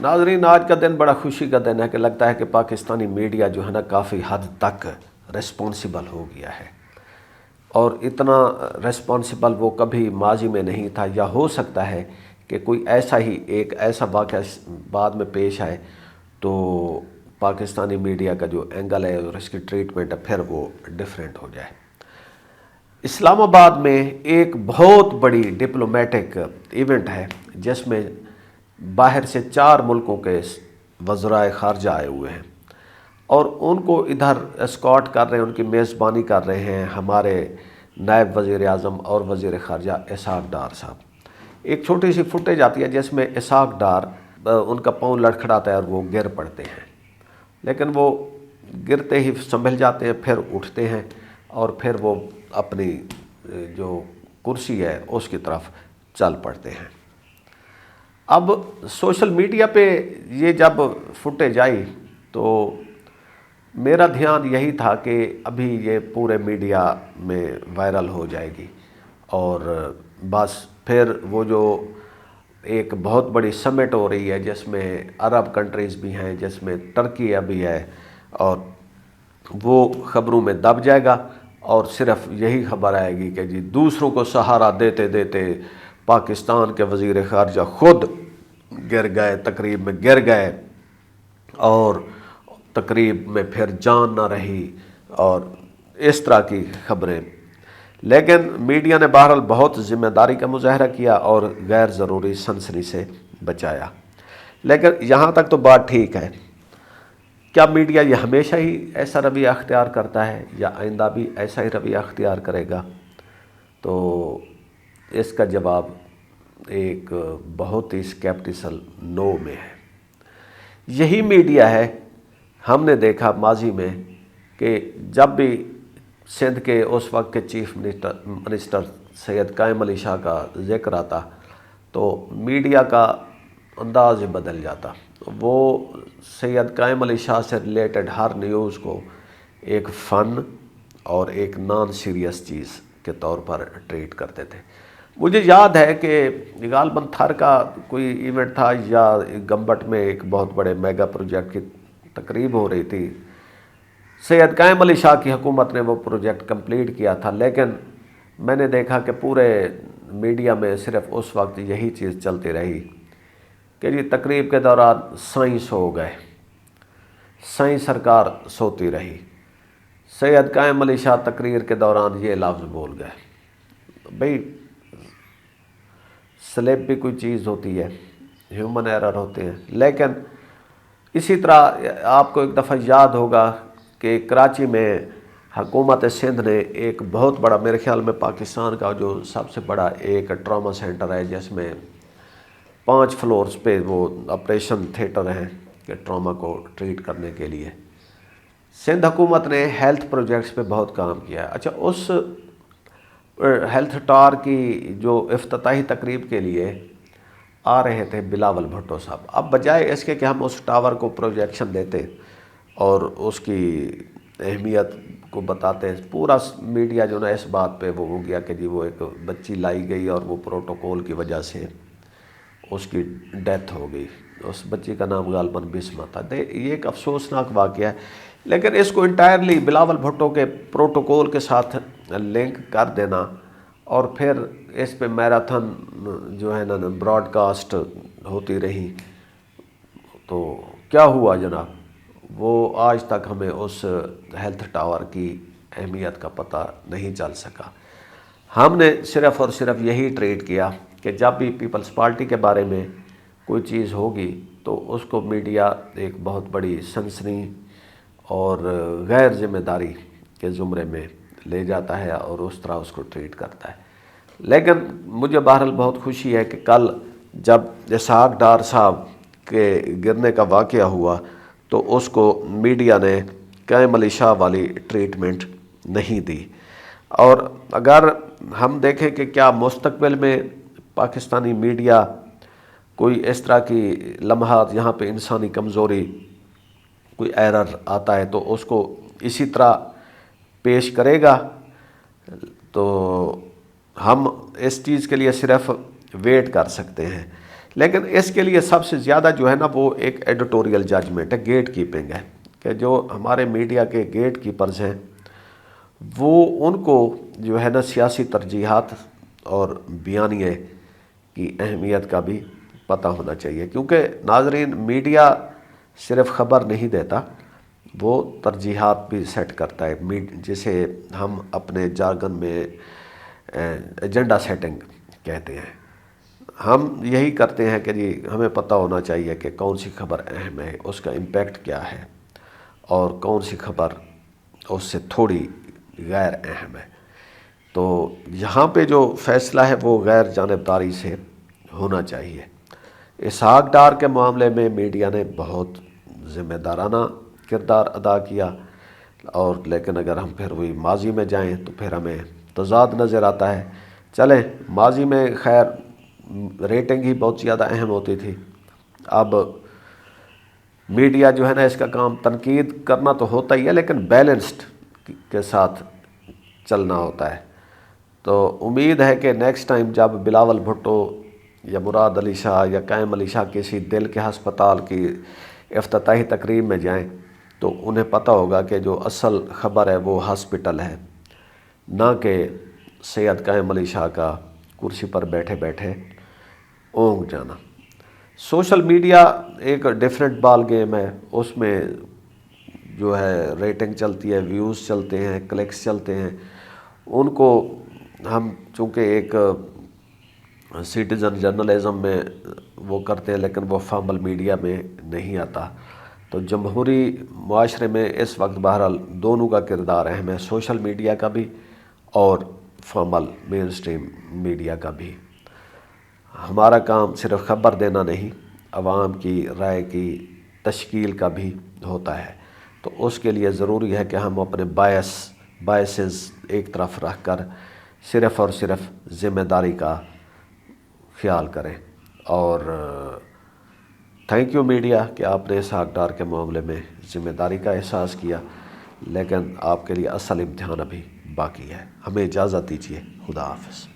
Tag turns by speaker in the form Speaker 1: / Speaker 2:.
Speaker 1: ناظرین، آج کا دن بڑا خوشی کا دن ہے کہ لگتا ہے کہ پاکستانی میڈیا جو ہے نا کافی حد تک رسپانسیبل ہو گیا ہے، اور اتنا رسپانسیبل وہ کبھی ماضی میں نہیں تھا، یا ہو سکتا ہے کہ کوئی ایسا واقعہ بعد میں پیش آئے تو پاکستانی میڈیا کا جو اینگل ہے اور اس کی ٹریٹمنٹ ہے پھر وہ ڈیفرنٹ ہو جائے۔ اسلام آباد میں ایک بہت بڑی ڈپلومیٹک ایونٹ ہے جس میں باہر سے 4 ملکوں کے وزرائے خارجہ آئے ہوئے ہیں، اور ان کو ادھر اسکارٹ کر رہے ہیں، ان کی میزبانی کر رہے ہیں ہمارے نائب وزیر اعظم اور وزیر خارجہ اسحاق ڈار صاحب۔ ایک چھوٹی سی فوٹیج آتی ہے جس میں اسحاق ڈار ان کا پاؤں لڑکھڑاتا ہے اور وہ گر پڑتے ہیں، لیکن وہ گرتے ہی سنبھل جاتے ہیں، پھر اٹھتے ہیں اور پھر وہ اپنی جو کرسی ہے اس کی طرف چل پڑتے ہیں۔ اب سوشل میڈیا پہ یہ جب فوٹیج آئی تو میرا دھیان یہی تھا کہ ابھی یہ پورے میڈیا میں وائرل ہو جائے گی، اور بس پھر وہ جو ایک بہت بڑی سمٹ ہو رہی ہے جس میں عرب کنٹریز بھی ہیں، جس میں ترکی ابھی ہے، اور وہ خبروں میں دب جائے گا، اور صرف یہی خبر آئے گی کہ جی دوسروں کو سہارا دیتے دیتے پاکستان کے وزیر خارجہ خود گر گئے، تقریب میں گر گئے، اور تقریب میں پھر جان نہ رہی، اور اس طرح کی خبریں۔ لیکن میڈیا نے بہرحال بہت ذمہ داری کا مظاہرہ کیا اور غیر ضروری سنسنی سے بچایا۔ لیکن یہاں تک تو بات ٹھیک ہے، کیا میڈیا یہ ہمیشہ ہی ایسا رویہ اختیار کرتا ہے یا آئندہ بھی ایسا ہی رویہ اختیار کرے گا؟ تو اس کا جواب ایک بہت ہی اسکیپٹیکل نو میں ہے۔ یہی میڈیا ہے، ہم نے دیکھا ماضی میں کہ جب بھی سندھ کے اس وقت کے چیف منسٹر سید قائم علی شاہ کا ذکر آتا تو میڈیا کا انداز ہی بدل جاتا۔ وہ سید قائم علی شاہ سے ریلیٹڈ ہر نیوز کو ایک فن اور ایک نان سیریس چیز کے طور پر ٹریٹ کرتے تھے۔ مجھے یاد ہے کہ غالباً تھر کا کوئی ایونٹ تھا یا گمبٹ میں ایک بہت بڑے میگا پروجیکٹ کی تقریب ہو رہی تھی، سید قائم علی شاہ کی حکومت نے وہ پروجیکٹ کمپلیٹ کیا تھا، لیکن میں نے دیکھا کہ پورے میڈیا میں صرف اس وقت یہی چیز چلتی رہی کہ جی تقریب کے دوران سائیں سو گئے، سائیں سرکار سوتی رہی، سید قائم علی شاہ تقریر کے دوران یہ لفظ بول گئے۔ بھئی سلپ بھی کوئی چیز ہوتی ہے، ہیومن ایرر ہوتے ہیں، لیکن اسی طرح آپ کو ایک دفعہ یاد ہوگا کہ کراچی میں حکومت سندھ نے ایک بہت بڑا، میرے خیال میں پاکستان کا جو سب سے بڑا ایک ٹراما سینٹر ہے جس میں 5 فلورز پہ وہ آپریشن تھیٹر ہیں کہ ٹراما کو ٹریٹ کرنے کے لیے، سندھ حکومت نے ہیلتھ پروجیکٹس پہ بہت کام کیا ہے۔ اچھا، اس ہیلتھ ٹار کی جو افتتاحی تقریب کے لیے آ رہے تھے بلاول بھٹو صاحب، اب بجائے اس کے کہ ہم اس ٹاور کو پروجیکشن دیتے اور اس کی اہمیت کو بتاتے، پورا میڈیا جو نا اس بات پہ وہ ہو گیا کہ جی وہ ایک بچی لائی گئی اور وہ پروٹوکول کی وجہ سے اس کی ڈیتھ ہو گئی، اس بچی کا نام غالباً بسمہ تھا۔ یہ ایک افسوسناک واقعہ ہے، لیکن اس کو انٹائرلی بلاول بھٹو کے پروٹوکول کے ساتھ لنک کر دینا اور پھر اس پہ میراتھن جو ہے نا براڈ کاسٹ ہوتی رہی، تو کیا ہوا جناب؟ وہ آج تک ہمیں اس ہیلتھ ٹاور کی اہمیت کا پتہ نہیں چل سکا۔ ہم نے صرف اور صرف یہی ٹریٹ کیا کہ جب بھی پیپلز پارٹی کے بارے میں کوئی چیز ہوگی تو اس کو میڈیا ایک بہت بڑی سنسنی اور غیر ذمہ داری کے زمرے میں لے جاتا ہے اور اس طرح اس کو ٹریٹ کرتا ہے۔ لیکن مجھے بہرحال بہت خوشی ہے کہ کل جب اسحاق ڈار صاحب کے گرنے کا واقعہ ہوا تو اس کو میڈیا نے قائم علی شاہ والی ٹریٹمنٹ نہیں دی، اور اگر ہم دیکھیں کہ کیا مستقبل میں پاکستانی میڈیا کوئی اس طرح کی لمحات یہاں پہ انسانی کمزوری، کوئی ایرر آتا ہے تو اس کو اسی طرح پیش کرے گا، تو ہم اس چیز کے لیے صرف ویٹ کر سکتے ہیں۔ لیکن اس کے لیے سب سے زیادہ جو ہے نا وہ ایک ایڈیٹوریل ججمنٹ ہے، گیٹ کیپنگ ہے، کہ جو ہمارے میڈیا کے گیٹ کیپرز ہیں وہ ان کو جو ہے نا سیاسی ترجیحات اور بیانیے کی اہمیت کا بھی پتہ ہونا چاہیے، کیونکہ ناظرین میڈیا صرف خبر نہیں دیتا، وہ ترجیحات بھی سیٹ کرتا ہے، جسے ہم اپنے جارگن میں ایجنڈا سیٹنگ کہتے ہیں۔ ہم یہی کرتے ہیں کہ جی ہمیں پتہ ہونا چاہیے کہ کون سی خبر اہم ہے، اس کا امپیکٹ کیا ہے، اور کون سی خبر اس سے تھوڑی غیر اہم ہے۔ تو یہاں پہ جو فیصلہ ہے وہ غیر جانبداری سے ہونا چاہیے۔ اسحاق ڈار کے معاملے میں میڈیا نے بہت ذمہ دارانہ کردار ادا کیا، اور لیکن اگر ہم پھر وہی ماضی میں جائیں تو پھر ہمیں تضاد نظر آتا ہے۔ چلیں ماضی میں خیر ریٹنگ ہی بہت زیادہ اہم ہوتی تھی، اب میڈیا جو ہے نا اس کا کام تنقید کرنا تو ہوتا ہی ہے، لیکن بیلنسڈ کے ساتھ چلنا ہوتا ہے۔ تو امید ہے کہ نیکسٹ ٹائم جب بلاول بھٹو یا مراد علی شاہ یا قائم علی شاہ کسی دل کے ہسپتال کی افتتاحی تقریب میں جائیں تو انہیں پتہ ہوگا کہ جو اصل خبر ہے وہ ہاسپٹل ہے، نہ کہ سید قائم علی شاہ کا کرسی پر بیٹھے بیٹھے اونگ جانا۔ سوشل میڈیا ایک ڈیفرنٹ بال گیم ہے، اس میں جو ہے ریٹنگ چلتی ہے، ویوز چلتے ہیں، کلکس چلتے ہیں، ان کو ہم چونکہ ایک سٹیزن جرنلزم میں وہ کرتے ہیں، لیکن وہ فارمل میڈیا میں نہیں آتا۔ تو جمہوری معاشرے میں اس وقت بہرحال دونوں کا کردار اہم ہے، سوشل میڈیا کا بھی اور فارمل مین سٹریم میڈیا کا بھی۔ ہمارا کام صرف خبر دینا نہیں، عوام کی رائے کی تشکیل کا بھی ہوتا ہے، تو اس کے لیے ضروری ہے کہ ہم اپنے بائسز ایک طرف رکھ کر صرف اور صرف ذمہ داری کا خیال کریں۔ اور تھینک یو میڈیا کہ آپ نے اسحاق ڈار کے معاملے میں ذمہ داری کا احساس کیا، لیکن آپ کے لیے اصل امتحان ابھی باقی ہے۔ ہمیں اجازت دیجیے، خدا حافظ۔